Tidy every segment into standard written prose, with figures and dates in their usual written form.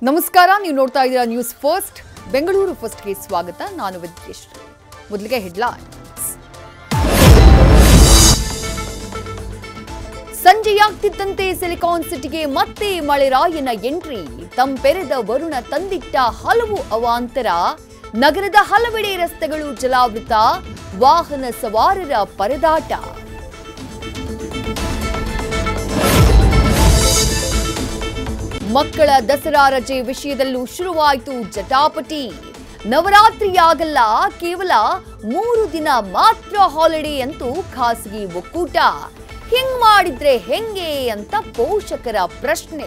ನಮಸ್ಕಾರ, ನೀವು ನೋಡ್ತಾ ಇದ್ದೀರಾ ನ್ಯೂಸ್ ಫಸ್ಟ್. ಬೆಂಗಳೂರು ಫಸ್ಟ್ಗೆ ಸ್ವಾಗತ. ನಾನು ವಿದ್ಯೇಶ್ವರಿ. ಮೊದಲಿಗೆ ಹೆಡ್ಲೈನ್ಸ್. ಸಂಜೆಯಾಗ್ತಿದ್ದಂತೆ ಸಿಲಿಕಾನ್ ಸಿಟಿಗೆ ಮತ್ತೆ ಮಳೆರಾಯನ ಎಂಟ್ರಿ. ತಂಪೆರೆದ ವರುಣ ತಂದಿಟ್ಟ ಹಲವು ಅವಾಂತರ. ನಗರದ ಹಲವೆಡೆ ರಸ್ತೆಗಳು ಜಲಾವೃತ, ವಾಹನ ಸವಾರರ ಪರದಾಟ. ಮಕ್ಕಳ ದಸರಾ ರಜೆ ವಿಷಯದಲ್ಲೂ ಶುರುವಾಯಿತು ಜಟಾಪಟಿ. ನವರಾತ್ರಿಯಾಗಲ್ಲ, ಕೇವಲ 3 ದಿನ ಮಾತ್ರ ಹಾಲಿಡೇ ಅಂತೂ ಖಾಸಗಿ ಒಕ್ಕೂಟ. ಹಿಂಗ್ ಮಾಡಿದ್ರೆ ಹೆಂಗೆ ಅಂತ ಪೋಷಕರ ಪ್ರಶ್ನೆ.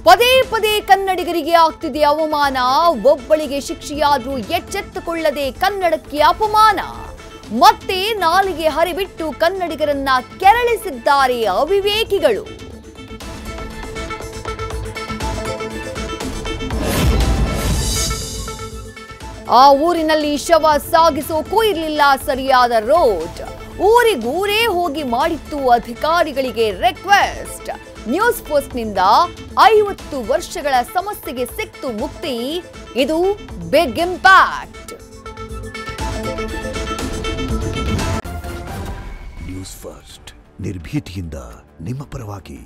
ಪದೇ ಪದೇ ಕನ್ನಡಿಗರಿಗೆ ಆಗ್ತಿದೆ ಅವಮಾನ. ಒಬ್ಬಳಿಗೆ ಶಿಕ್ಷೆಯಾದ್ರೂ ಎಚ್ಚೆತ್ತುಕೊಳ್ಳದೆ ಕನ್ನಡಕ್ಕೆ ಅಪಮಾನ. ಮತ್ತೆ ನಾಲಿಗೆ ಹರಿಬಿಟ್ಟು ಕನ್ನಡಿಗರನ್ನ ಕೆರಳಿಸಿದ್ದಾರೆ ಅವಿವೇಕಿಗಳು. ಆ ಊರಿನಲ್ಲಿ ಶವ ಸಾಗಿಸೋಕೂ ಇರಲಿಲ್ಲ ಸರಿಯಾದ ರೋಡ್. ಊರಿಗೂರೇ ಹೋಗಿ ಮಾಡಿತ್ತು ಅಧಿಕಾರಿಗಳಿಗೆ ರಿಕ್ವೆಸ್ಟ್. ನ್ಯೂಸ್ ಫಸ್ಟ್ನಿಂದ 50 ವರ್ಷಗಳ ಸಮಸ್ಯೆಗೆ ಸಿಕ್ತು ಮುಕ್ತಿ. ಇದು ಬಿಗ್ ಇಂಪ್ಯಾಕ್ಟ್. ನ್ಯೂಸ್ ಫಸ್ಟ್, ನಿರ್ಭೀತಿಯಿಂದ ನಿಮ್ಮ ಪರವಾಗಿ.